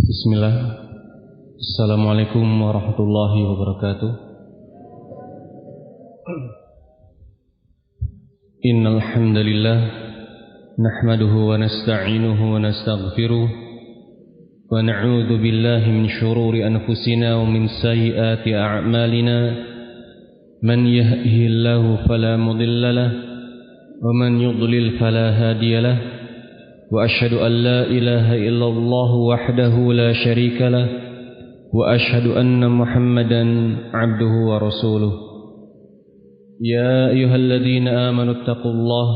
Bismillah. Assalamualaikum warahmatullahi wabarakatuh. Innal hamdalillah nahmaduhu wa nasta'inuhu wa nastaghfiruh wa na'udzu billahi min shururi anfusina wa min sayyiati a'malina. Man yahdihillahu fala mudilla lahu wa man yudlil fala hadiya lahu. وأشهد أن لا إله إلا الله وحده لا شريك له وأشهد أن محمدا عبده ورسوله يا أيها الذين آمنوا اتقوا الله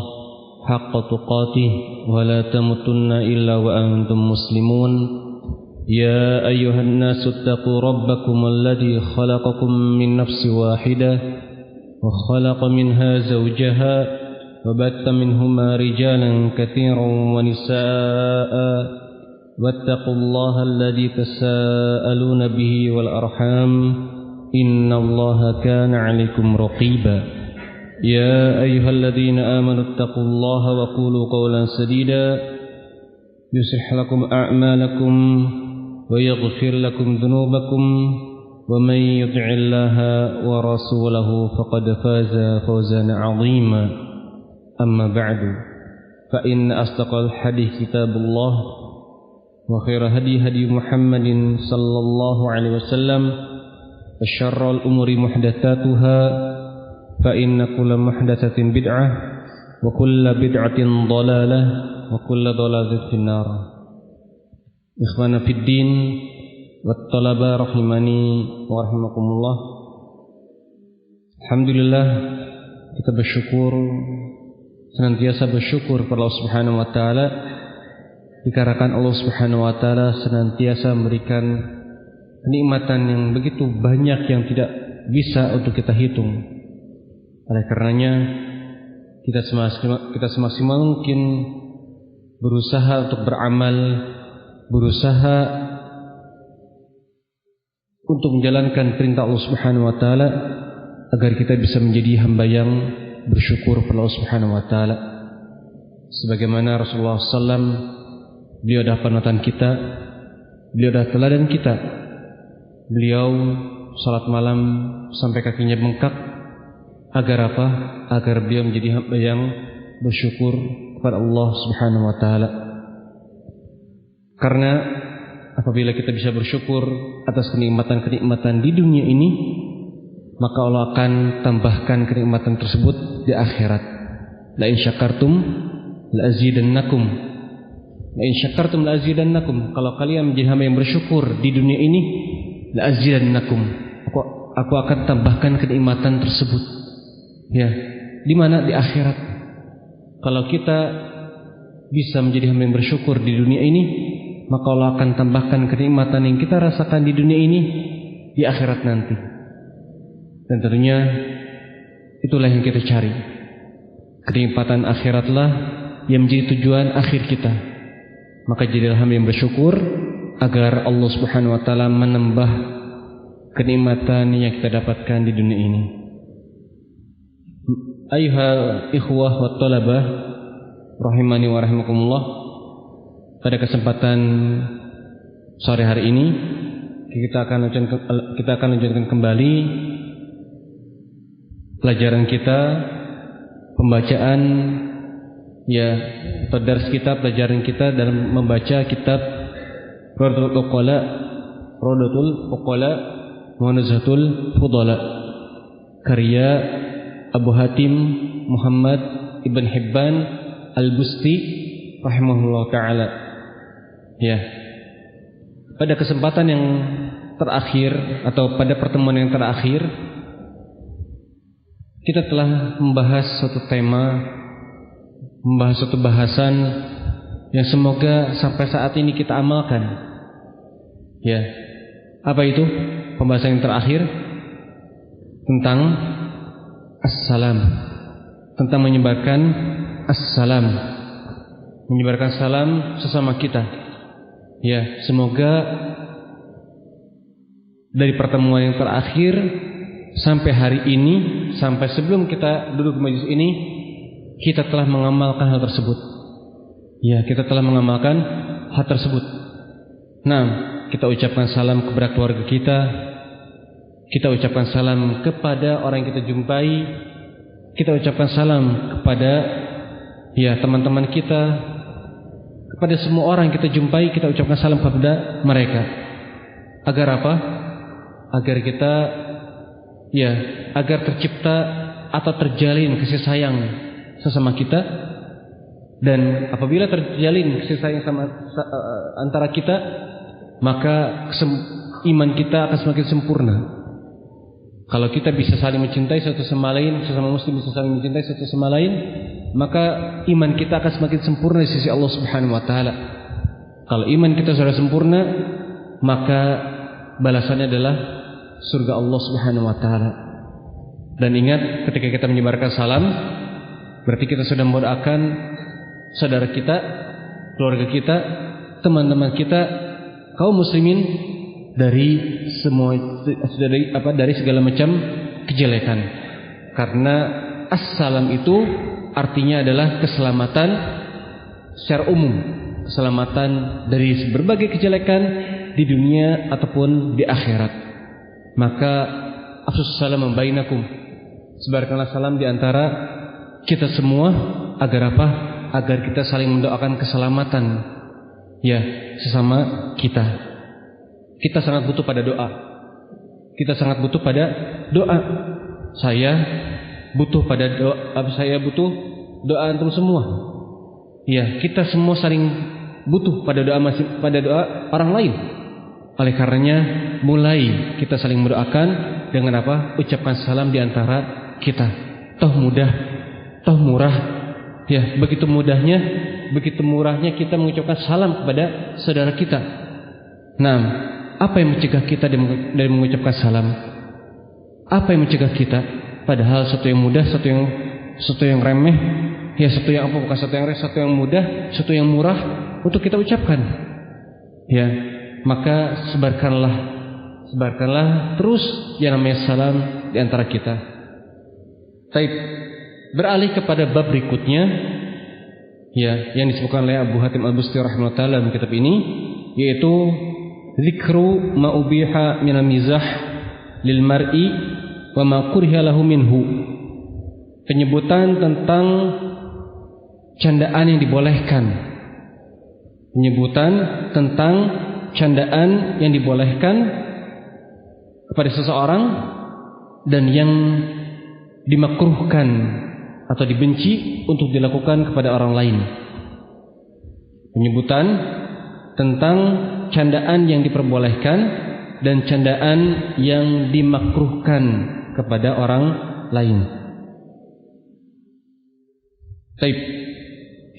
حق تقاته ولا تموتن إلا وأنتم مسلمون يا أيها الناس اتقوا ربكم الذي خلقكم من نفس واحدة وخلق منها زوجها وبث منهما رجالا كثيرا ونساء واتقوا الله الذي تساءلون به والأرحام إن الله كان عليكم رقيبا يا أيها الذين آمنوا اتقوا الله وقولوا قولا سديدا يصلح لكم أعمالكم ويغفر لكم ذنوبكم ومن يطع الله ورسوله فقد فاز فوزا عظيما أما بعد فإن أصدق الحديث كتاب الله وخير هدي محمد صلى الله عليه وسلم وشر الأمور محدثاتها فإن كل محدثة بدعة وكل بدعة ضلالة وكل ضلالة في النار. إخوانا في الدين والطلبة رحمني ورحمكمullah. Alhamdulillah, kita senantiasa bersyukur kepada Allah Subhanahu wa taala dikarenakan Allah Subhanahu wa taala senantiasa memberikan kenikmatan yang begitu banyak yang tidak bisa untuk kita hitung. Oleh karenanya kita semaksimal mungkin berusaha untuk beramal, berusaha untuk menjalankan perintah Allah Subhanahu wa taala agar kita bisa menjadi hamba yang bersyukur kepada Allah Subhanahu wa taala. Sebagaimana Rasulullah SAW, beliau adalah panutan kita, beliau adalah teladan kita. Beliau salat malam sampai kakinya bengkak. Agar apa? Agar beliau menjadi hamba yang bersyukur kepada Allah Subhanahu wa taala. Karena apabila kita bisa bersyukur atas kenikmatan-kenikmatan di dunia ini, maka Allah akan tambahkan kenikmatan tersebut di akhirat. La in syakartum la azidannakum. La in syakartum la azidannakum. Kalau kalian menjadi hamba yang bersyukur di dunia ini, la azidannakum. Aku akan tambahkan kenikmatan tersebut. Ya, di mana? Di akhirat. Kalau kita bisa menjadi hamba yang bersyukur di dunia ini, maka Allah akan tambahkan kenikmatan yang kita rasakan di dunia ini di akhirat nanti. Dan tentunya itulah yang kita cari. Kenikmatan akhiratlah yang menjadi tujuan akhir kita. Maka jadilah hamba yang bersyukur agar Allah Subhanahu wa taala menambah kenikmatan yang kita dapatkan di dunia ini. Ayyuhal ikhwah wa talabah rahimani wa rahimakumullah. Pada kesempatan sore hari ini kita akan lanjutkan kembali pelajaran kita, pembacaan atau dars kita, pelajaran kita dalam membaca kitab Raudatul Uqala wa Nuzhatul Fudala karya Abu Hatim Muhammad Ibn Hibban Al-Busti rahimahullah ta'ala. Ya. Pada kesempatan yang terakhir atau pada pertemuan yang terakhir kita telah membahas suatu tema, membahas suatu bahasan yang semoga sampai saat ini kita amalkan. Ya, apa itu? Pembahasan yang terakhir tentang assalam, tentang menyebarkan assalam, menyebarkan salam sesama kita. Ya, semoga dari pertemuan yang terakhir sampai hari ini, sampai sebelum kita duduk di majelis ini, kita telah mengamalkan hal tersebut. Ya, kita telah mengamalkan hal tersebut. Nah, kita ucapkan salam kepada keluarga kita ucapkan salam kepada orang yang kita jumpai, kita ucapkan salam kepada teman-teman kita, kepada semua orang yang kita jumpai, kita ucapkan salam kepada mereka. Agar apa? Agar kita agar tercipta atau terjalin kasih sayang sesama kita. Dan apabila terjalin kasih sayang antara kita, maka iman kita akan semakin sempurna. Kalau kita bisa saling mencintai satu sama lain, sesama muslim bisa saling mencintai satu sama lain, maka iman kita akan semakin sempurna di sisi Allah Subhanahu wa taala. Kalau iman kita sudah sempurna, maka balasannya adalah surga Allah Subhanahu wa taala. Dan ingat, ketika kita menyebarkan salam, berarti kita sudah mendoakan saudara kita, keluarga kita, teman-teman kita, kaum muslimin dari segala macam kejelekan. Karena assalam itu artinya adalah keselamatan secara umum, keselamatan dari berbagai kejelekan di dunia ataupun di akhirat. Maka afsus salam bainakum, sebarkanlah salam di antara kita semua. Agar apa? Agar kita saling mendoakan keselamatan sesama kita. Kita sangat butuh pada doa. Kita sangat butuh pada doa. Saya butuh doa antum semua. Kita semua saling butuh pada doa orang lain. Oleh karenanya, mulai kita saling mendoakan dengan apa? Ucapkan salam di antara kita. Toh mudah, toh murah. Begitu murahnya kita mengucapkan salam kepada saudara kita. Nah, apa yang mencegah kita dari mengucapkan salam? Apa yang mencegah kita? Padahal sesuatu yang mudah, sesuatu yang remeh, sesuatu yang apa? Bukan sesuatu yang remeh, sesuatu yang mudah, sesuatu yang murah untuk kita ucapkan. Maka sebarkanlah terus yang namanya salam di antara kita. Baik, beralih kepada bab berikutnya, yang disebutkan oleh Abu Hatim Al-Busti rahimahullah taala dalam kitab ini, yaitu Zikru ma ubiha minal mizah lil mar'i wa ma kuriha lahu minhu. Penyebutan tentang candaan yang dibolehkan. Penyebutan tentang candaan yang dibolehkan kepada seseorang dan yang dimakruhkan atau dibenci untuk dilakukan kepada orang lain. Penyebutan tentang candaan yang diperbolehkan dan candaan yang dimakruhkan kepada orang lain. Baik,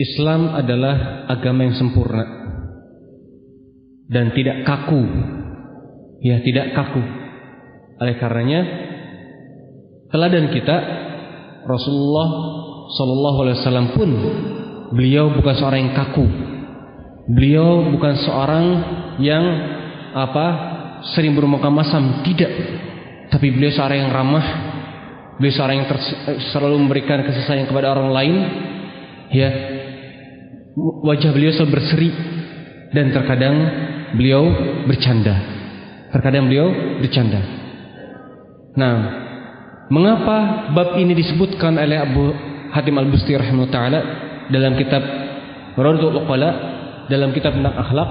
Islam adalah agama yang sempurna dan tidak kaku. Tidak kaku. Oleh karenanya, teladan kita Rasulullah sallallahu alaihi wasallam pun beliau bukan seorang yang kaku. Beliau bukan seorang yang sering bermuka masam, tidak. Tapi beliau seorang yang ramah. Beliau seorang yang selalu memberikan kasih sayang kepada orang lain. Wajah beliau selalu berseri dan terkadang beliau bercanda. Nah, mengapa bab ini disebutkan oleh Abu Hatim Al-Busti rahimahullah taala dalam kitab Radul Uqala, dalam kitab tentang akhlak?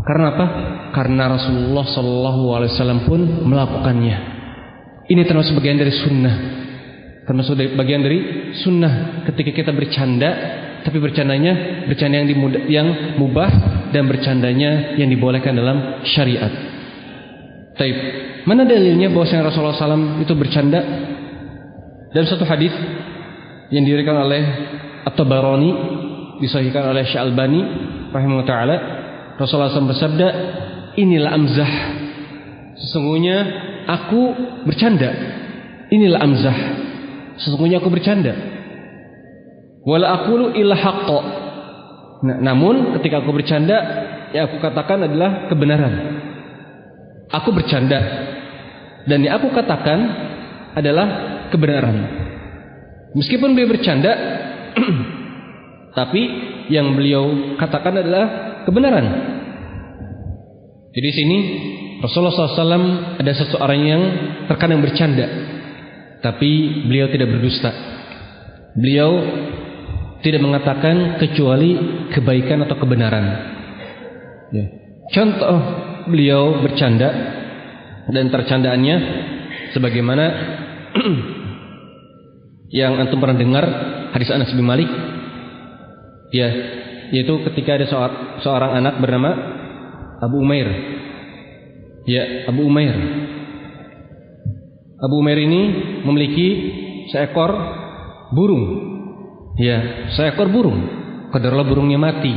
Karena apa? Karena Rasulullah sallallahu alaihi wasallam pun melakukannya. Ini termasuk bagian dari sunnah. Ketika kita bercanda, tapi bercanda yang mubah dan bercandanya yang dibolehkan dalam syariat. Taib. Mana dalilnya bahwasanya Rasulullah SAW itu bercanda? Dalam satu hadis yang diriwayatkan oleh At-Tabarani, disahihkan oleh Syalbani rahimahullah taala, Rasulullah SAW bersabda, inilah amzah, sesungguhnya aku bercanda. Inilah amzah, sesungguhnya aku bercanda. Wala aqulu illa haqqa. Namun ketika aku bercanda, yang aku katakan adalah kebenaran. Aku bercanda dan yang aku katakan adalah kebenaran. Meskipun beliau bercanda, tapi yang beliau katakan adalah kebenaran. Jadi sini Rasulullah SAW ada seseorang yang terkadang bercanda, tapi beliau tidak berdusta. Beliau tidak mengatakan kecuali kebaikan atau kebenaran. Ya. Contoh beliau bercanda dan tercandaannya sebagaimana yang antum pernah dengar hadis Anas bin Malik, ya, yaitu ketika ada seorang anak bernama Abu Umair. Ya, Abu Umair. Abu Umair ini memiliki seekor burung. Ya, seekor burung. Qadarullah burungnya mati.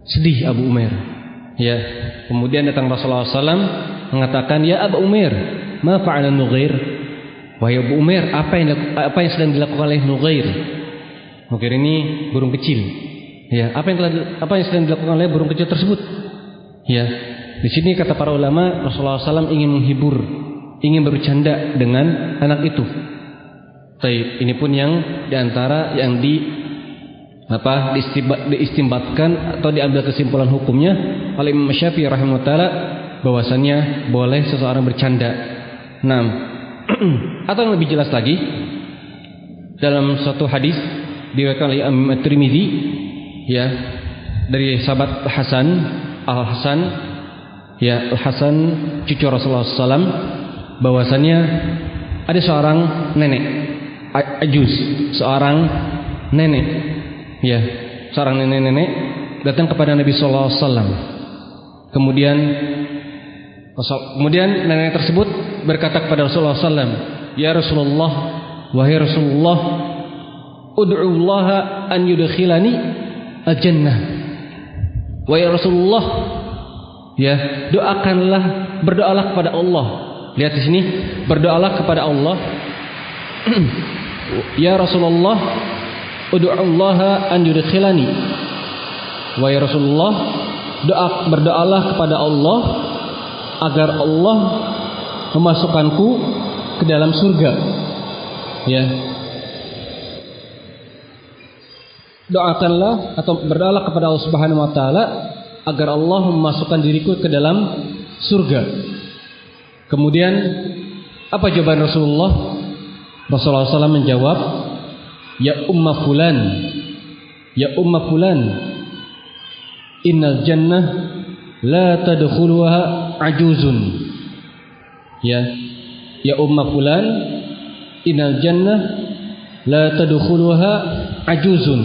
Sedih Abu Umair. Ya, kemudian datang Rasulullah SAW mengatakan, ya Abu Umair, ma fa'ala Nughair? Wahai Abu Umair, apa yang sedang dilakukan oleh Nughair? Nughair ini burung kecil. Ya, apa yang sedang dilakukan oleh burung kecil tersebut? Ya, di sini kata para ulama, Rasulullah SAW ingin menghibur, ingin bercanda dengan anak itu. Taib, ini pun yang diantara yang diistimbatkan atau diambil kesimpulan hukumnya oleh Imam Syafi'i rahimahullah taala, bahwasannya boleh seseorang bercanda. Nah, atau yang lebih jelas lagi, dalam suatu hadis diriwayatkan oleh Imam At-Tirmidzi, ya, dari sahabat Al-Hasan, ya, Al-Hasan cucu Rasulullah SAW, bahwasannya ada seorang nenek, ajuz, seorang nenek, ya, seorang nenek datang kepada Nabi Sallallahu Alaihi Wasallam. Kemudian nenek tersebut berkata kepada Rasulullah SAW, ya Rasulullah, wahai Rasulullah, ud'ullaha an yudkhilani al-jannah. Wahai Rasulullah, ya, berdoalah kepada Allah. Lihat di sini, berdoalah kepada Allah. Ya Rasulullah, ud'ullaha an yudkhilani. Wahai Rasulullah, berdoalah kepada Allah agar Allah memasukkanku ke dalam surga. Ya. Doakanlah atau berdoalah kepada Allah Subhanahu wa taala agar Allah memasukkan diriku ke dalam surga. Kemudian apa jawaban Rasulullah? Rasulullah SAW menjawab, ya umma fulan, ya umma fulan, innal jannah la tadkhuluha ajuzun. Ya umma fulan, innal jannah la tadkhuluha ajuzun.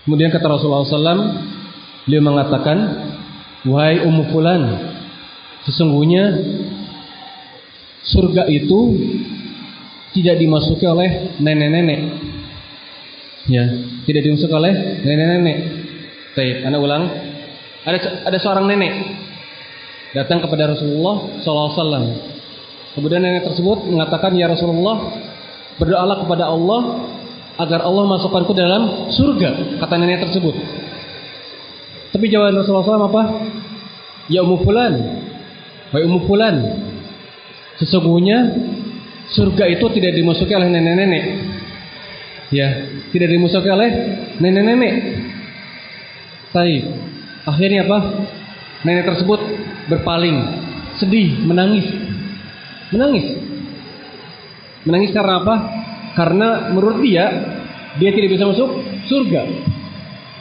Kemudian kata Rasulullah SAW, beliau mengatakan, wahai ummu fulan, sesungguhnya surga itu tidak dimasuki oleh nenek-nenek. Ya, tidak dimasuki oleh nenek-nenek. Baik, ana ulang. Ada seorang nenek datang kepada Rasulullah SAW. Kemudian nenek tersebut mengatakan, ya Rasulullah, berdoalah kepada Allah agar Allah masukkanku dalam surga, kata nenek tersebut. Tapi jawaban Rasulullah SAW apa? Ya ummu fulan, wahai ummu fulan, sesungguhnya surga itu tidak dimasuki oleh nenek-nenek. Ya, tidak dimasuki oleh nenek-nenek. Baik. Akhirnya apa? Nenek tersebut berpaling, sedih, menangis. Menangis karena apa? Karena menurut dia tidak bisa masuk surga.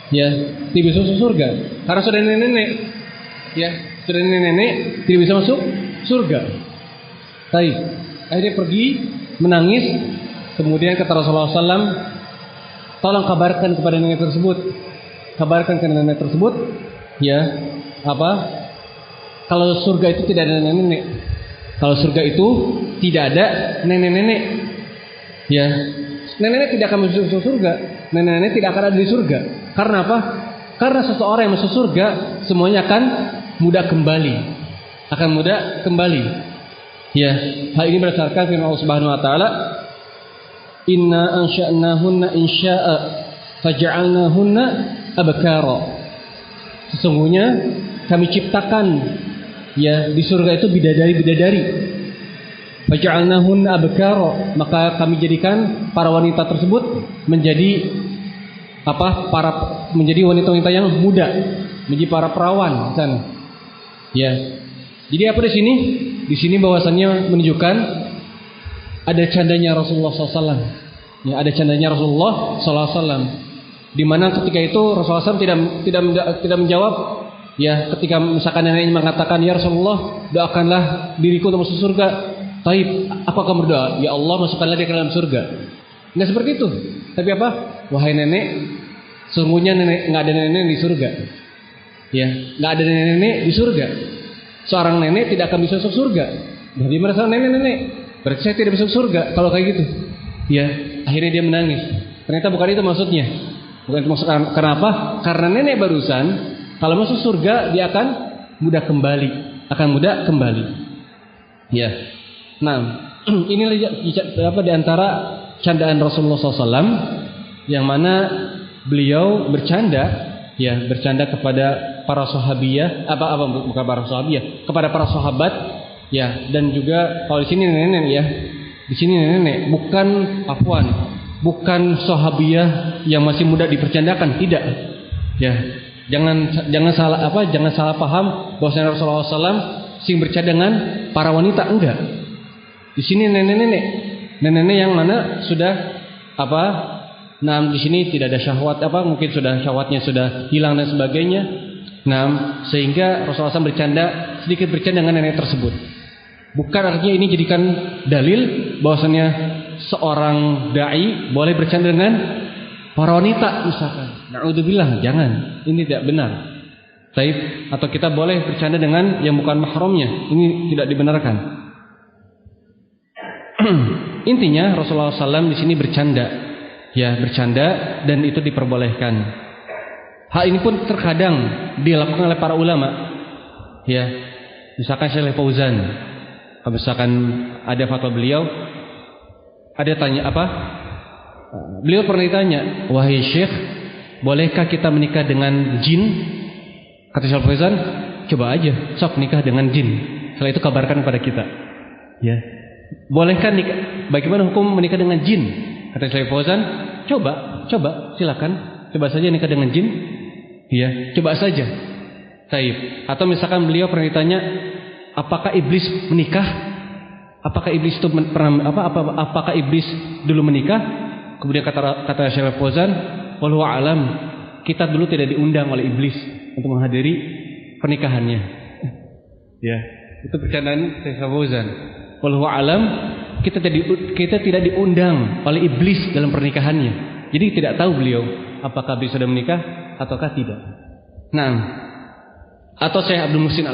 Ya, tidak bisa masuk surga karena sudah nenek-nenek. Ya, sudah nenek-nenek tidak bisa masuk surga. Baik. Akhirnya pergi menangis. Kemudian kata Rasulullah SAW, tolong kabarkan kepada nenek tersebut. Kabarkan ke nenek tersebut, ya, apa? Kalau surga itu tidak ada nenek-nenek. Kalau surga itu tidak ada nenek-nenek. Ya, nenek-nenek tidak akan masuk surga. Nenek-nenek tidak akan ada di surga. Karena apa? Karena seseorang yang masuk surga semuanya akan mudah kembali. Ya, hal ini berdasarkan firman Allah Subhanahu wa taala, inna ansha'nahunna insya'a faj'alnahunna abkara. Sesungguhnya kami ciptakan, ya, di surga itu bidadari-bidadari. Faj'alnahunna abkara, maka kami jadikan para wanita tersebut menjadi menjadi wanita-wanita yang muda, menjadi para perawan sana. Ya. Jadi apa di sini? Di sini bahwasannya menunjukkan ada candanya Rasulullah SAW. Ya, ada candanya Rasulullah SAW. Di mana ketika itu Rasulullah SAW tidak menjawab. Ya, ketika misalkan neneknya mengatakan, ya Rasulullah, doakanlah diriku untuk masuk surga. Taib, apa kamu berdoa? Ya Allah, masukkanlah dia ke dalam surga. Nggak seperti itu. Tapi apa? Wahai nenek, sungguhnya nenek nggak ada nenek di surga. Ya, nggak ada nenek di surga. Seorang nenek tidak akan bisa masuk surga. Jadi merasa nenek, berarti saya tidak masuk surga kalau kayak gitu. Ya, akhirnya dia menangis. Ternyata bukan itu maksudnya. Bukan itu maksudnya. Kenapa? Karena nenek barusan kalau masuk surga dia akan mudah kembali. Ya. Nah, inilah di antara candaan Rasulullah SAW yang mana beliau bercanda kepada para sahabiyah, bukan para sahabiyah, kepada para sahabat, ya, dan juga kalau di sini nenek ya, di sini nenek bukan sahabiyah yang masih muda dipercandakan, tidak, ya, jangan salah paham bahwa Rasulullah SAW sing bercanda dengan para wanita, enggak. Di sini nenek yang mana sudah di sini tidak ada syahwat, mungkin sudah syahwatnya sudah hilang dan sebagainya. Sehingga Rasulullah SAW sedikit bercanda dengan nenek tersebut. Bukan artinya ini jadikan dalil bahwasanya seorang dai boleh bercanda dengan para wanita misalkan. Na'udzubillah, jangan. Ini tidak benar. Atau kita boleh bercanda dengan yang bukan mahramnya. Ini tidak dibenarkan. Intinya Rasulullah SAW di sini bercanda dan itu diperbolehkan. Hal ini pun terkadang dilakukan oleh para ulama. Ya, misalkan Syekh Fauzan, misalkan ada fatwa beliau, ada tanya beliau pernah ditanya, wahai Syekh, bolehkah kita menikah dengan jin? Kata Syekh Fauzan, coba aja, sok nikah dengan jin. Setelah itu kabarkan kepada kita. Ya. Bolehkah nikah? Bagaimana hukum menikah dengan jin? Kata Syekh Fauzan, coba, silakan, coba saja nikah dengan jin. Ya, coba saja. Taib. Atau misalkan beliau pernah ditanya, apakah iblis menikah? Apakah iblis itu apakah iblis dulu menikah? Kemudian kata Syekh Fauzan, wallahu alam, kita dulu tidak diundang oleh iblis untuk menghadiri pernikahannya. Ya, itu bercandaan Syekh Fauzan. Wallahu alam, kita tidak diundang oleh iblis dalam pernikahannya. Jadi tidak tahu beliau apakah beliau sudah menikah ataukah tidak. Atau Syekh Abdul Muhsin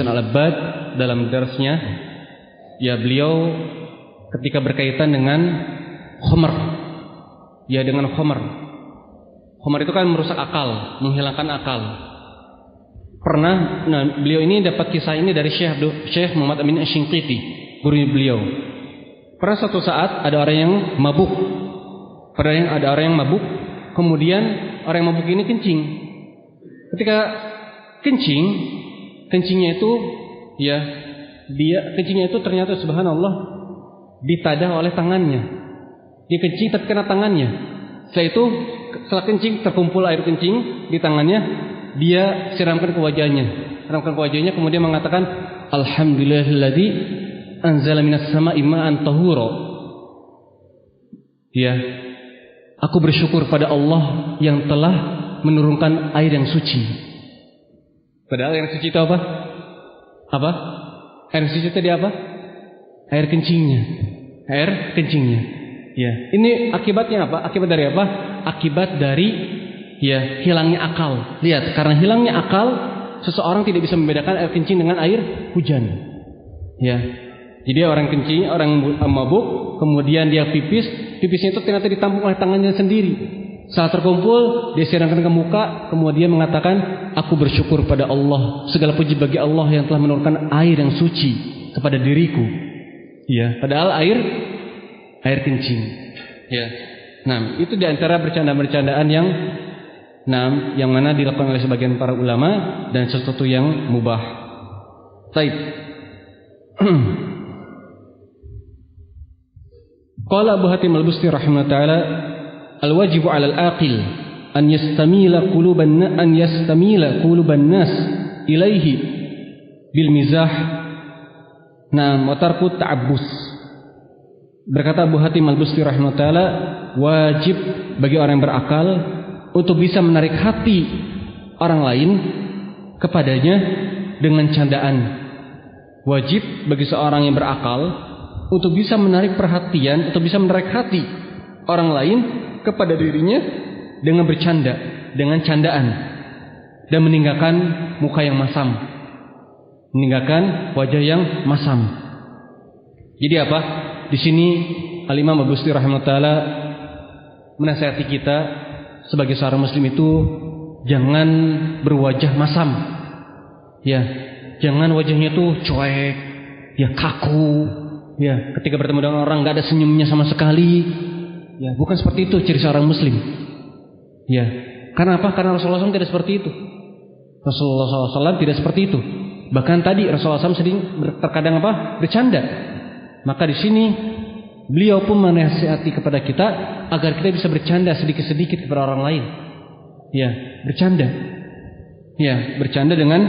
Al-Abbad dalam darsnya, ya, beliau ketika berkaitan dengan khamr, ya, dengan khamr itu kan merusak akal, menghilangkan akal. Beliau ini dapat kisah ini dari Syekh Muhammad Amin Asy-Shinqiti, guru beliau. Pernah suatu saat ada orang yang mabuk. Kemudian orang yang mabuk ini kencing. Ketika kencingnya itu ternyata subhanallah ditadah oleh tangannya. Dia kencing tapi kena tangannya. Setelah kencing terkumpul air kencing di tangannya, dia siramkan ke wajahnya, kemudian mengatakan alhamdulillahilladzi anzala minas sama'i ma'an tahura. Ya, aku bersyukur pada Allah yang telah menurunkan air yang suci. Padahal yang suci itu apa? Air suci itu apa? Air kencingnya. Ya, ini akibatnya apa? Akibat dari apa? Akibat dari hilangnya akal. Lihat, karena hilangnya akal, seseorang tidak bisa membedakan air kencing dengan air hujan. Ya. Jadi orang kencing, orang mabuk, kemudian dia pipisnya itu ternyata ditampung oleh tangannya sendiri. Saat terkumpul, dia siramkan ke muka, kemudian mengatakan, aku bersyukur pada Allah, segala puji bagi Allah yang telah menurunkan air yang suci kepada diriku. Ya, padahal air kencing. Ya. Itu diantara bercandaan yang mana dilakukan oleh sebagian para ulama dan sesuatu yang mubah. Taib. Qala Abu Hatim Al-Busti rahimahullah taala, al-wajibu 'alal aqil an yastamila quluban nas ilaihi bil mizah wa tarku ta'abbus. Berkata Abu Hatim Al-Busti rahimahullah taala, wajib bagi orang yang berakal untuk bisa menarik hati orang lain kepadanya dengan candaan. Wajib bagi seorang yang berakal untuk bisa menarik perhatian, atau bisa menarik hati orang lain kepada dirinya dengan bercanda, dengan candaan, dan meninggalkan muka yang masam, meninggalkan wajah yang masam. Jadi apa? Di sini Al-Imam Al-Busti rahimahullah taala menasihati kita sebagai seorang muslim itu jangan berwajah masam. Ya, jangan wajahnya tuh cuek, ya kaku, ya ketika bertemu dengan orang nggak ada senyumnya sama sekali. Ya, bukan seperti itu ciri seorang muslim. Ya, karena apa? Karena Rasulullah SAW tidak seperti itu. Rasulullah SAW tidak seperti itu. Bahkan tadi Rasulullah SAW sering terkadang apa? Bercanda. Maka di sini beliau pun menasihati kepada kita agar kita bisa bercanda sedikit-sedikit kepada orang lain. Ya, bercanda. Ya, bercanda dengan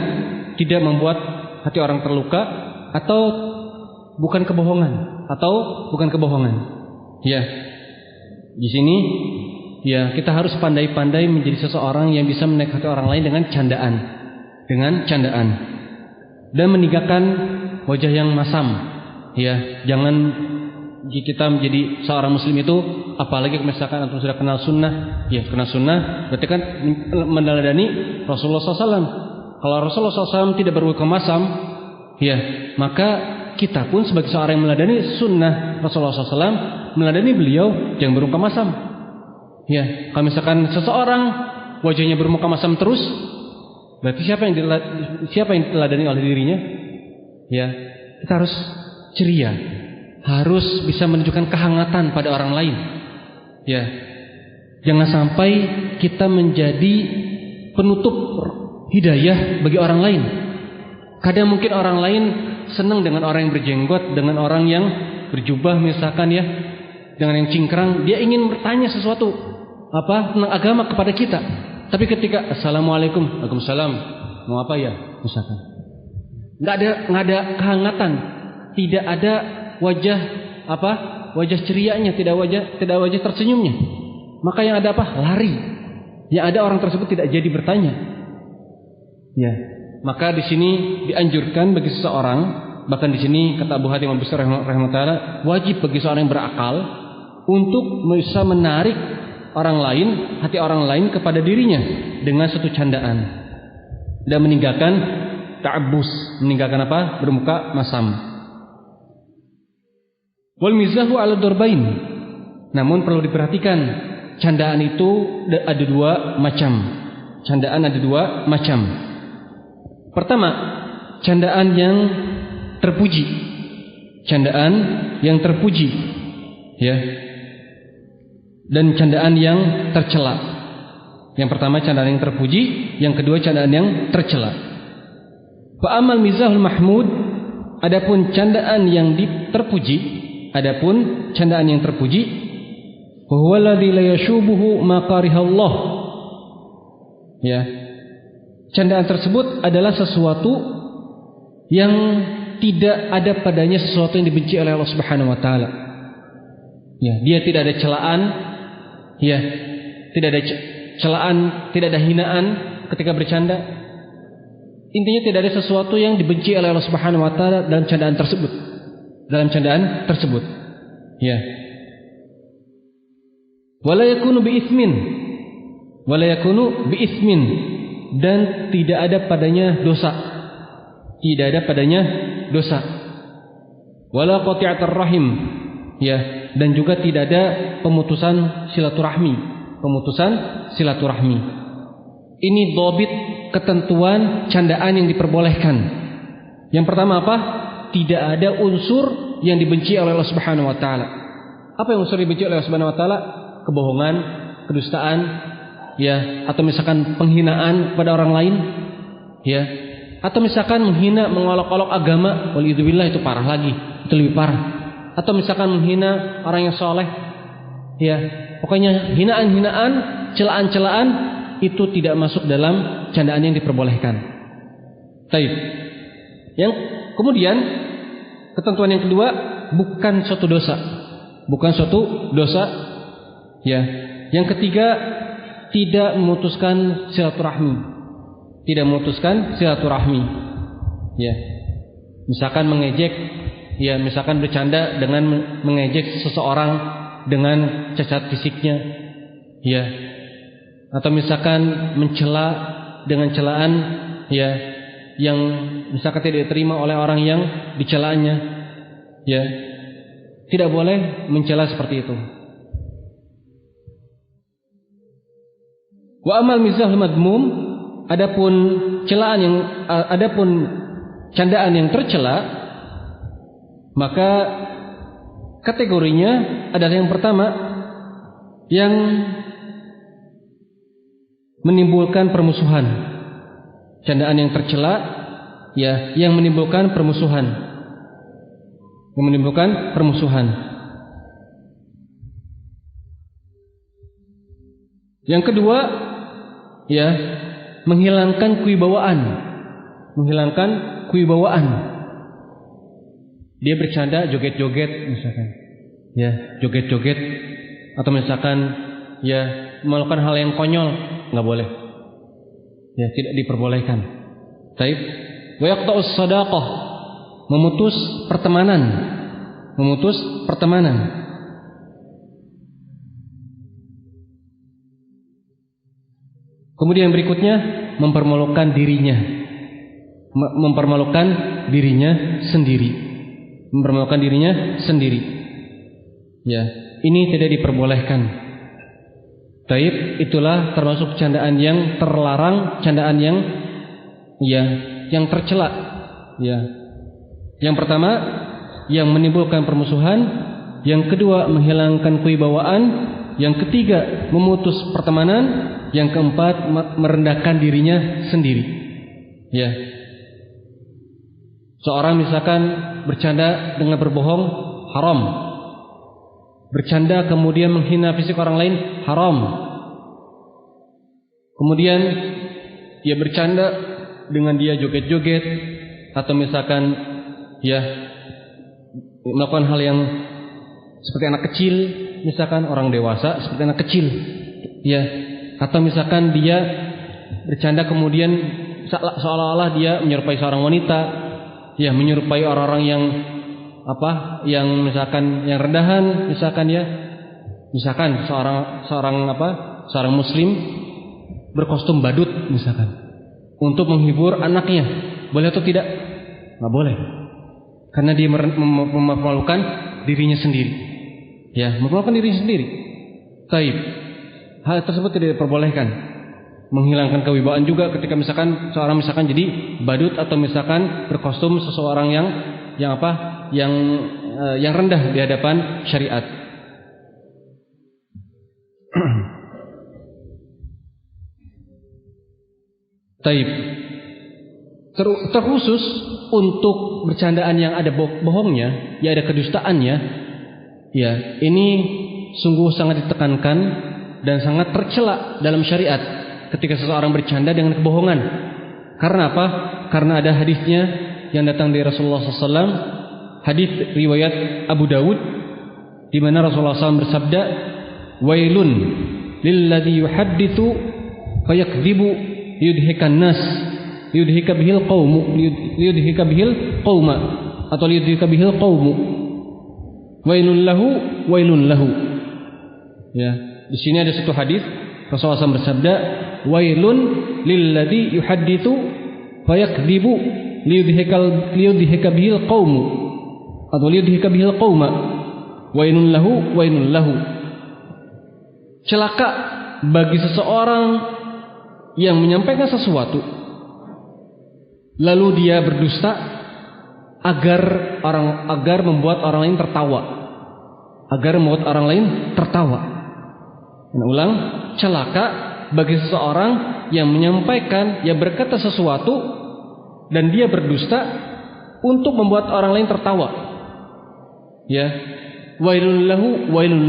tidak membuat hati orang terluka atau bukan kebohongan, Ya. Di sini ya kita harus pandai-pandai menjadi seseorang yang bisa menarik hati orang lain dengan candaan, dan meninggalkan wajah yang masam. Ya, jangan jika kita menjadi seorang muslim itu, apalagi misalkan antum sudah kenal sunnah, ya kenal sunnah, berarti kan meneladani Rasulullah SAW. Kalau Rasulullah SAW tidak bermuka masam, ya maka kita pun sebagai seorang yang meneladani sunnah Rasulullah SAW, meneladani beliau yang bermuka masam. Ya, kalau misalkan seseorang wajahnya bermuka masam terus, berarti siapa yang diteladani oleh dirinya? Ya, kita harus ceria, harus bisa menunjukkan kehangatan pada orang lain. Ya, jangan sampai kita menjadi penutup hidayah bagi orang lain. Kadang mungkin orang lain senang dengan orang yang berjenggot, dengan orang yang berjubah misalkan ya, dengan yang cingkrang, dia ingin bertanya sesuatu tentang agama kepada kita. Tapi ketika assalamualaikum, waalaikumsalam, mau apa ya misalkan, nggak ada kehangatan, tidak ada wajah cerianya, tidak wajah tersenyumnya, maka yang ada lari. Yang ada orang tersebut tidak jadi bertanya. Ya, maka di sini dianjurkan bagi seseorang, bahkan di sini kata Abu Hatim Al-Busti rahimahullah taala, wajib bagi seorang yang berakal untuk bisa menarik hati orang lain kepada dirinya dengan satu candaan, dan meninggalkan ta'abbus, meninggalkan bermuka masam. Wal mizahu 'ala darbain. Namun perlu diperhatikan, candaan itu ada dua macam. Pertama, candaan yang terpuji. Ya. Dan candaan yang tercela. Yang pertama candaan yang terpuji, yang kedua candaan yang tercela. Fa amal mizahul mahmud, adapun candaan yang terpuji, huwa alladzi la yashubuhu ma karihallah. Ya. Candaan tersebut adalah sesuatu yang tidak ada padanya sesuatu yang dibenci oleh Allah Subhanahu wa taala. Ya, dia tidak ada celaan, ya, tidak ada celaan, tidak ada hinaan ketika bercanda. Intinya tidak ada sesuatu yang dibenci oleh Allah Subhanahu wa taala dalam candaan tersebut. Ya. Wala yakunu bi ismin, dan tidak ada padanya dosa. Wala qati'atur rahim, ya, dan juga tidak ada pemutusan silaturahmi. Ini dhabit, ketentuan candaan yang diperbolehkan. Yang pertama apa? Tidak ada unsur yang dibenci oleh Allah Subhanahu wa taala. Apa yang unsur dibenci oleh Allah Subhanahu wa taala? Kebohongan, kedustaan, ya, atau misalkan penghinaan pada orang lain, ya, atau misalkan menghina, mengolok-olok agama, waliyadzubillah, itu parah lagi, itu lebih parah. Atau misalkan menghina orang yang soleh, ya, pokoknya hinaan-hinaan, celaan-celaan itu tidak masuk dalam candaan yang diperbolehkan. Taib. Yang kemudian ketentuan yang kedua, bukan suatu dosa. Bukan suatu dosa. Ya. Yang ketiga, tidak memutuskan silaturahmi. Tidak memutuskan silaturahmi. Ya. Misalkan mengejek, ya misalkan bercanda dengan mengejek seseorang dengan cacat fisiknya. Ya. Atau misalkan mencela dengan celaan ya yang misalkan tidak diterima oleh orang yang dicelaannya. Ya. Tidak boleh mencela seperti itu. Wa amal mizahul madmum, adapun candaan yang tercela, maka kategorinya adalah yang pertama yang menimbulkan permusuhan. Candaan yang tercela ya yang menimbulkan permusuhan. Yang menimbulkan permusuhan. Yang kedua ya menghilangkan kewibawaan. Menghilangkan kewibawaan. Dia bercanda joget-joget misalkan. Ya, joget-joget atau misalkan ya melakukan hal yang konyol, enggak boleh. Ya, tidak diperbolehkan. Taib. Wa yaqta'us shadaqah, memutus pertemanan. Memutus pertemanan. Kemudian berikutnya mempermalukan dirinya. Mempermalukan dirinya sendiri. Mempermalukan dirinya sendiri. Ya, ini tidak diperbolehkan. Taib, itulah termasuk candaan yang terlarang, candaan yang yang tercela. Ya. Yang pertama, yang menimbulkan permusuhan, yang kedua menghilangkan kewibawaan, yang ketiga memutus pertemanan, yang keempat merendahkan dirinya sendiri. Ya. Seorang misalkan bercanda dengan berbohong, haram. Bercanda kemudian menghina fisik orang lain, haram. Kemudian dia bercanda dengan dia joget-joget atau misalkan ya melakukan hal yang seperti anak kecil, misalkan orang dewasa seperti anak kecil. Ya. Atau misalkan dia bercanda kemudian seolah-olah dia menyerupai seorang wanita, ya menyerupai orang-orang yang yang misalkan yang rendahan, misalkan ya, misalkan seorang muslim berkostum badut misalkan untuk menghibur anaknya, boleh atau tidak? Nggak boleh, karena dia memalukan dirinya sendiri, ya memalukan dirinya sendiri. Taib. Hal tersebut tidak diperbolehkan. Menghilangkan kewibawaan juga ketika misalkan seorang misalkan jadi badut atau misalkan berkostum seseorang yang rendah di hadapan syariat. Taib. Terkhusus untuk bercandaan yang ada bohongnya, ya ada kedustaannya, ya ini sungguh sangat ditekankan dan sangat tercela dalam syariat ketika seseorang bercanda dengan kebohongan. Karena apa? Karena ada hadisnya yang datang dari Rasulullah SAW, hadis riwayat Abu Dawud, di mana Rasulullah SAW bersabda, "Wailun lilladzi yuhadditsu fayakdzibu yudhikan nas, yudhika bihil qaumu, yudhika bihil qauma, atau yudhika bihil qaumu. Wailun lahu." Ya. Di sini ada satu hadis Rasulullah SAW bersabda, "Wailun lilladzi yuhadditsu fayakdzibu liyudhika bihil qaumu atau liyudhika bihil qauma. Wailun lahu." Celaka bagi seseorang yang menyampaikan sesuatu lalu dia berdusta agar membuat orang lain tertawa. Agar membuat orang lain tertawa. Ulang, celaka bagi seseorang yang menyampaikan, yang berkata sesuatu dan dia berdusta untuk membuat orang lain tertawa. Ya. wailun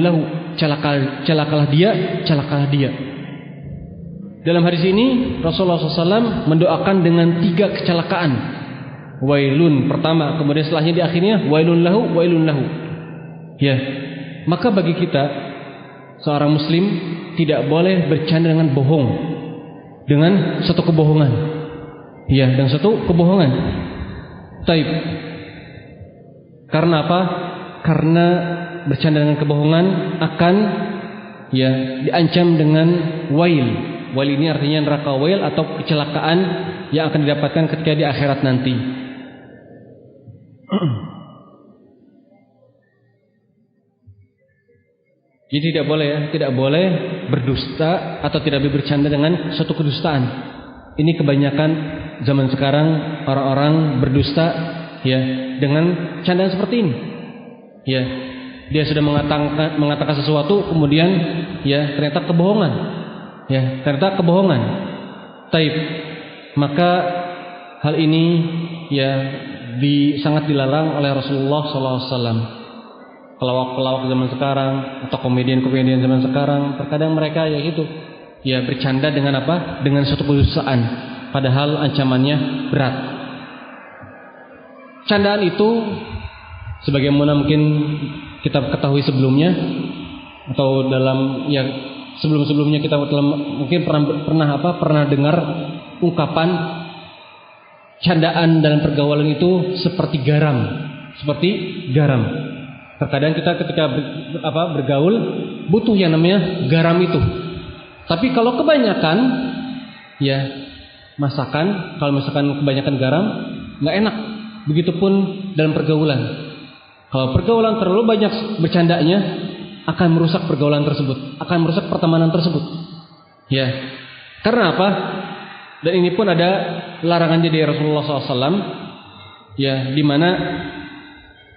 lahu, celakalah dia. Dalam hadis ini Rasulullah SAW mendoakan dengan 3 kecelakaan. Wailun pertama, kemudian setelahnya di akhirnya wailun lahu. Ya, maka bagi kita seorang muslim tidak boleh bercanda dengan bohong, dengan satu kebohongan. Ya, dengan satu kebohongan. Taib. Karena apa? Karena bercanda dengan kebohongan akan diancam dengan wail. Wail ini artinya neraka wail atau kecelakaan yang akan didapatkan ketika di akhirat nanti. Jadi tidak boleh berdusta atau tidak boleh bercanda dengan suatu kedustaan. Ini kebanyakan zaman sekarang orang-orang berdusta dengan candaan seperti ini. Dia sudah mengatakan sesuatu, kemudian ternyata kebohongan. Taib. Maka hal ini sangat dilarang oleh Rasulullah SAW. Pelawak-pelawak zaman sekarang atau komedian-komedian zaman sekarang, terkadang mereka bercanda dengan apa? Dengan suatu kedustaan, padahal ancamannya berat. Candaan itu sebagaimana mungkin kita ketahui sebelumnya, atau dalam sebelum-sebelumnya kita mungkin pernah dengar ungkapan candaan dalam pergaulan itu seperti garam. Terkadang kita ketika bergaul butuh yang namanya garam itu. Tapi kalau kebanyakan masakan, kalau misalkan kebanyakan garam nggak enak. Begitupun dalam pergaulan. Kalau pergaulan terlalu banyak bercandanya, akan merusak pergaulan tersebut, akan merusak pertemanan tersebut. Karena apa? Dan ini pun ada larangannya dari Rasulullah SAW. Di mana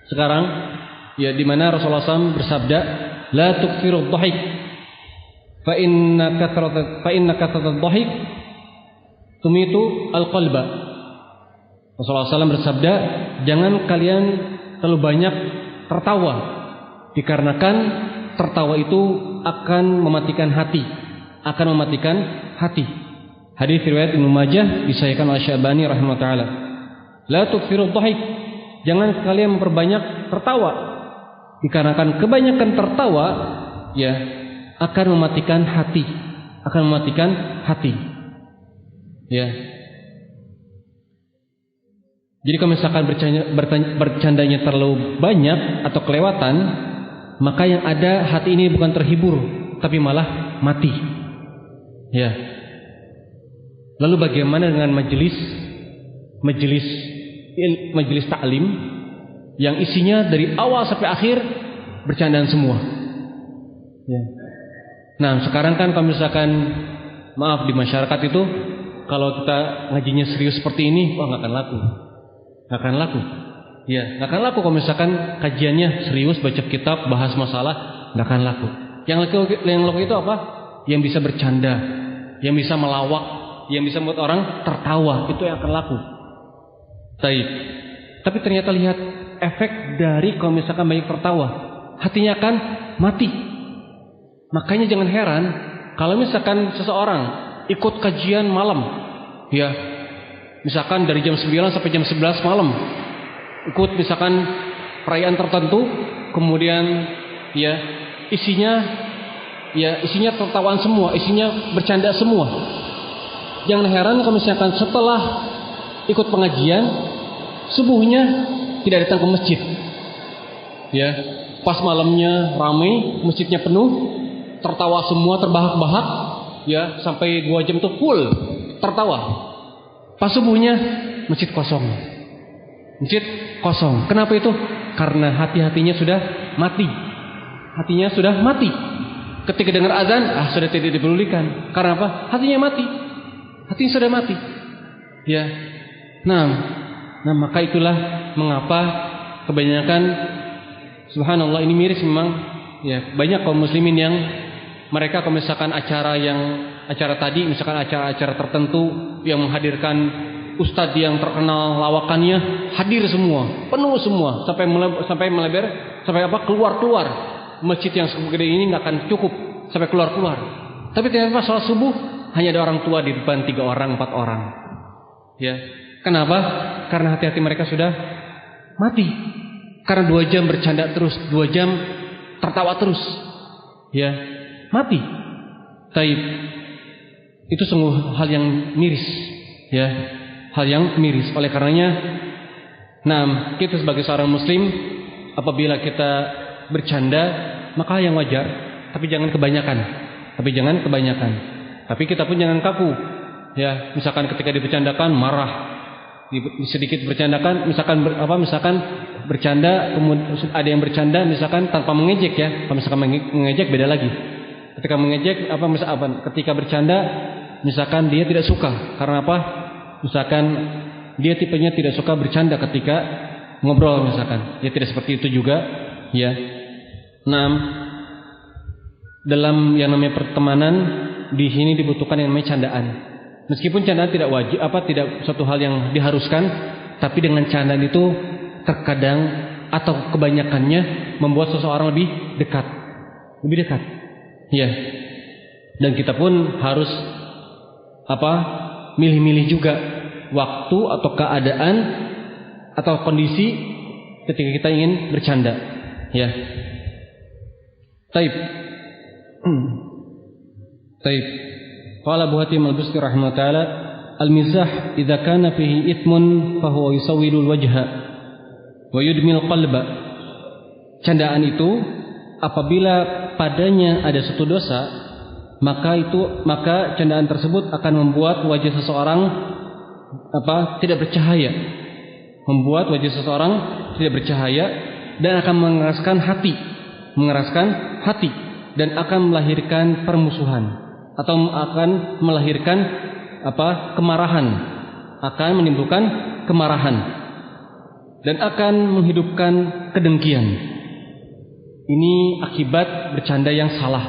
sekarang di mana Rasulullah SAW bersabda, la tukfiru dhahik, fa inna kathrata dhahik tumitu al-qalba. Rasulullah SAW bersabda, jangan kalian terlalu banyak tertawa, dikarenakan tertawa itu akan mematikan hati. Hadis riwayat Ibnu Majah disahihkan oleh Syabani rahimahullah taala. La tukfiru dhahik, jangan kalian memperbanyak tertawa, dikarenakan kebanyakan tertawa akan mematikan hati. Jadi kalau misalkan bercandanya terlalu banyak atau kelewatan, maka yang ada hati ini bukan terhibur, tapi malah mati. Lalu bagaimana dengan majelis taklim yang isinya dari awal sampai akhir bercandaan semua? Nah, sekarang kan kalau misalkan di masyarakat itu kalau kita ngajinya serius seperti ini, nggak akan laku. Nggak akan laku kalau misalkan kajiannya serius, baca kitab, bahas masalah, nggak akan laku. Yang laku itu apa? Yang bisa bercanda, yang bisa melawak, yang bisa membuat orang tertawa, itu yang akan laku. Tapi ternyata lihat efek dari kalau misalkan banyak tertawa, hatinya akan mati. Makanya jangan heran kalau misalkan seseorang ikut kajian malam, misalkan dari jam 9 sampai jam 11 malam, ikut misalkan perayaan tertentu, kemudian isinya tertawaan semua, isinya bercanda semua. Jangan heran kalau misalkan setelah ikut pengajian, subuhnya tidak datang ke masjid. Pas malamnya ramai, masjidnya penuh, tertawa semua, terbahak-bahak, sampai 2 jam tuh full tertawa. Pas subuhnya masjid kosong. Kenapa itu? Karena hatinya sudah mati. Ketika dengar azan, sudah tidak dipedulikan. Karena apa? Hatinya sudah mati. Nah, maka itulah mengapa kebanyakan, subhanallah, ini miris memang. Banyak kaum muslimin yang mereka kalau misalkan acara tadi, misalkan acara-acara tertentu yang menghadirkan ustadz yang terkenal lawakannya hadir semua, penuh semua sampai melebar, sampai keluar masjid yang segede ini nggak akan cukup sampai keluar. Tapi ternyata pas sholat subuh hanya ada orang tua di depan 3 orang 4 orang. Ya, kenapa? Karena hati-hati mereka sudah mati. Karena 2 jam bercanda terus, 2 jam tertawa terus. Ya, mati. Taib. Itu sungguh hal yang miris, ya, hal yang miris. Oleh karenanya, kita sebagai seorang muslim, apabila kita bercanda, maka yang wajar, tapi jangan kebanyakan. Tapi kita pun jangan kaku, ya. Misalkan ketika dibercandakan marah, sedikit bercandakan, misalkan bercanda, kemudian ada yang bercanda, misalkan tanpa mengejek, ya. Kalau misalkan mengejek beda lagi. Ketika mengejek, ketika bercanda, misalkan dia tidak suka, karena apa? Misalkan dia tipenya tidak suka bercanda ketika ngobrol, misalkan, ya tidak seperti itu juga, ya. Dalam yang namanya pertemanan di sini dibutuhkan yang namanya candaan. Meskipun candaan tidak wajib, tidak suatu hal yang diharuskan, tapi dengan candaan itu terkadang atau kebanyakannya membuat seseorang lebih dekat. Ya. Dan kita pun harus milih-milih juga waktu atau keadaan atau kondisi ketika kita ingin bercanda. Ya. Taib. Qala Abu Hatim al-Busti rahimahullah taala, al-mizah idza kana fihi ithmun fa huwa yusawwilul wajha wa yudmil qalba. Candaan itu apabila padanya ada suatu dosa, maka candaan tersebut akan membuat wajah seseorang tidak bercahaya. Membuat wajah seseorang tidak bercahaya dan akan mengeraskan hati dan akan melahirkan permusuhan atau akan melahirkan kemarahan, akan menimbulkan kemarahan dan akan menghidupkan kedengkian. Ini akibat bercanda yang salah.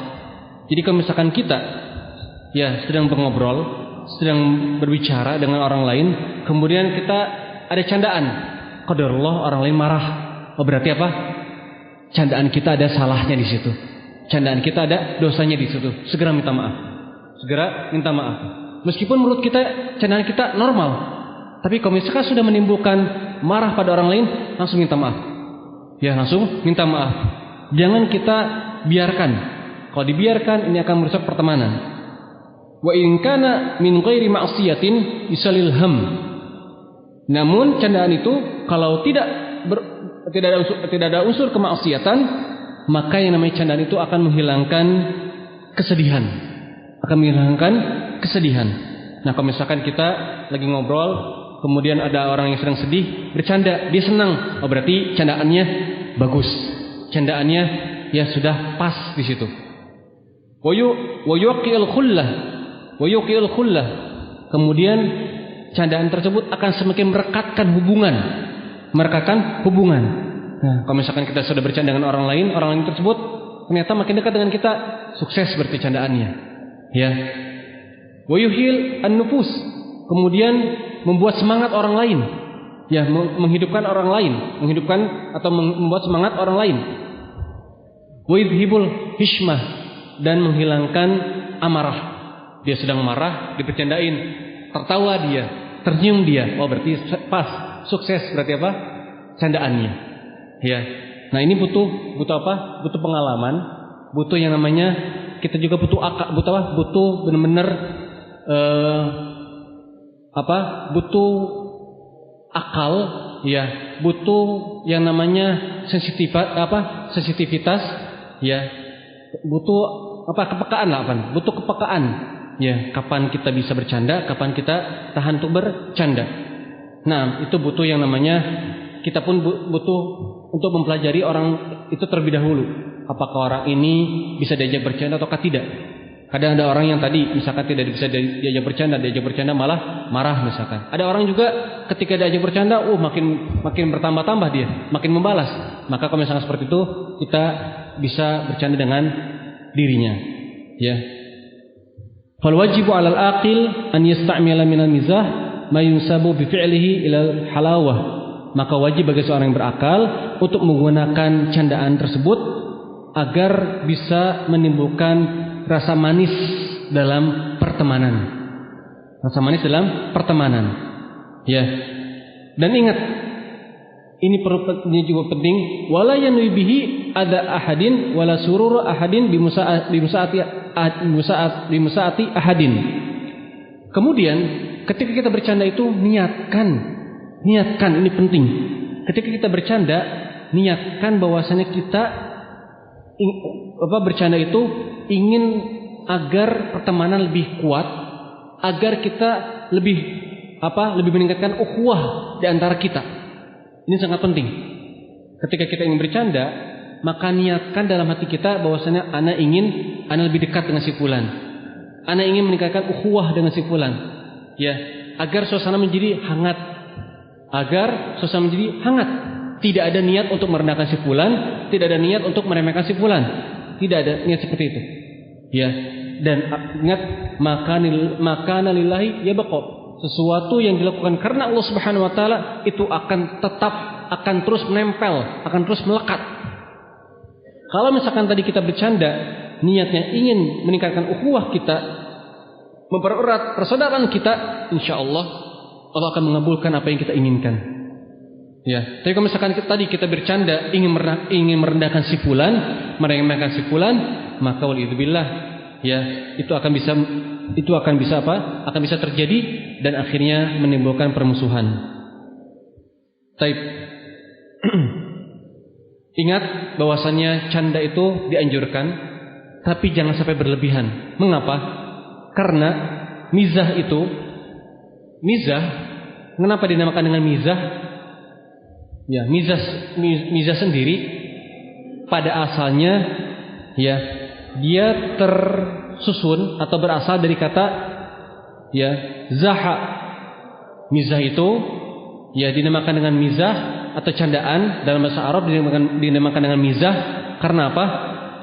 Jadi kalau misalkan kita sedang ngobrol, sedang berbicara dengan orang lain, kemudian kita ada candaan, qadarullah orang lain marah. Berarti apa? Candaan kita ada salahnya di situ. Candaan kita ada dosanya di situ. Segera minta maaf. Meskipun menurut kita candaan kita normal, tapi kalau misalkan sudah menimbulkan marah pada orang lain, langsung minta maaf. Ya, langsung minta maaf. Jangan kita biarkan. Kalau dibiarkan ini akan merusak pertemanan. Wa in kana min ghairi ma'siyatin yusalil ham. Namun candaan itu kalau tidak ada unsur kemaksiatan, maka yang namanya candaan itu akan menghilangkan kesedihan. Nah, kalau misalkan kita lagi ngobrol, kemudian ada orang yang sedang sedih, bercanda, dia senang. Berarti candaannya bagus. Candaannya ya sudah pas di situ. Wa yuqil khullah. Kemudian candaan tersebut akan semakin merekatkan hubungan. Nah, kalau misalkan kita sudah bercanda dengan orang lain tersebut ternyata makin dekat dengan kita, sukses berarti candaannya. Ya. Wa yuhil an-nufus. Kemudian membuat semangat orang lain. Ya, menghidupkan orang lain, membuat semangat orang lain. Wa yudhibul hishmah, dan menghilangkan amarah. Dia sedang marah, dibercandain, tertawa dia, tersenyum dia. Berarti pas, sukses berarti apa? Candaannya. Ya. Nah, ini butuh apa? Butuh pengalaman, butuh yang namanya kita juga butuh akal, butuh benar-benar butuh akal, ya, butuh yang namanya sensitivitas, ya, butuh kepekaan lah, butuh kepekaan, ya, kapan kita bisa bercanda, kapan kita tahan untuk bercanda. Nah, itu butuh yang namanya kita pun butuh untuk mempelajari orang itu terlebih dahulu. Apakah orang ini bisa diajak bercanda ataukah tidak? Kadang ada orang yang tadi misalkan tidak bisa diajak bercanda malah marah misalkan. Ada orang juga ketika diajak bercanda, makin bertambah-tambah dia, makin membalas. Maka kalau misalkan seperti itu, kita bisa bercanda dengan dirinya. Ya. Fal wajibu 'alal aqil an yasta'mila minal mizah ma yunsabu bi fi'lihi ila halawah. Maka wajib bagi seorang yang berakal untuk menggunakan candaan tersebut agar bisa menimbulkan rasa manis dalam pertemanan. Rasa manis dalam pertemanan. Ya. Dan ingat, ini juga penting, wala yanwi bihi ada ahadin wala surur ahadin bimusaati ahadin. Kemudian ketika kita bercanda itu niatkan ini penting. Ketika kita bercanda, niatkan bahwasanya kita bercanda itu ingin agar pertemanan lebih kuat, agar kita lebih meningkatkan ukhuwah di antara kita. Ini sangat penting. Ketika kita ingin bercanda, maka niatkan dalam hati kita bahwasanya ana lebih dekat dengan si fulan. Ana ingin meningkatkan ukhuwah dengan si fulan. Ya, agar suasana menjadi hangat. Tidak ada niat untuk merendahkan si fulan, tidak ada niat untuk meremehkan si fulan. Tidak ada niat seperti itu. Ya. Dan ingat, makana lillahi yabqa. Sesuatu yang dilakukan karena Allah Subhanahu wa taala itu akan terus menempel, akan terus melekat. Kalau misalkan tadi kita bercanda, niatnya ingin meningkatkan ukhuwah kita, mempererat persaudaraan kita, insyaallah Allah akan mengabulkan apa yang kita inginkan. Ya, tapi kalau misalkan tadi kita bercanda ingin merendahkan si fulan, meremehkan si fulan, maka walidzubillah, ya, itu akan bisa terjadi dan akhirnya menimbulkan permusuhan. Taib. Ingat bahwasannya canda itu dianjurkan, tapi jangan sampai berlebihan. Mengapa? Karena mizah, kenapa dinamakan dengan mizah? Ya, mizah sendiri pada asalnya, ya, dia tersusun atau berasal dari kata, ya, zaha. Mizah itu, ya, dinamakan dengan mizah atau candaan dalam bahasa Arab dinamakan dengan mizah. Karena apa?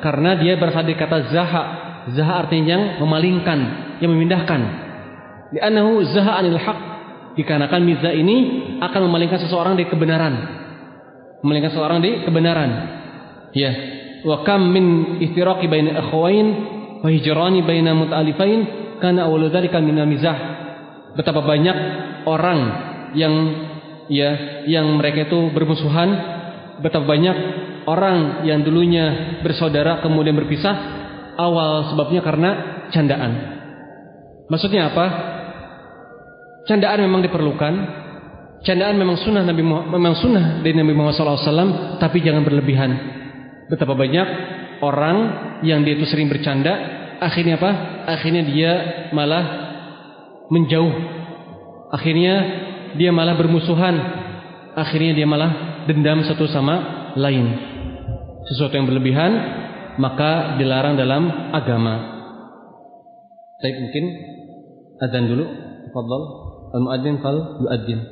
Karena dia berasal dari kata zaha. Zaha artinya yang memalingkan, yang memindahkan. Li'annahu zaha anil haq. Dikarenakan mizah ini akan memalingkan seseorang dari kebenaran. Ya. Wa kam min iftiraqi baina akhwain wa hijrani baina muta'alifain kana awwalu dzalika min mizah. Betapa banyak orang yang mereka itu bermusuhan, betapa banyak orang yang dulunya bersaudara kemudian berpisah, awal sebabnya karena candaan. Maksudnya apa? Candaan memang diperlukan, candaan memang sunnah dari Nabi Muhammad SAW, tapi jangan berlebihan. Betapa banyak orang yang dia itu sering bercanda, akhirnya apa? Akhirnya dia malah menjauh, akhirnya dia malah bermusuhan, akhirnya dia malah dendam satu sama lain. Sesuatu yang berlebihan maka dilarang dalam agama. Saya mungkin azan dulu. Tafadhal. Al-muadzin fal yu'adzin.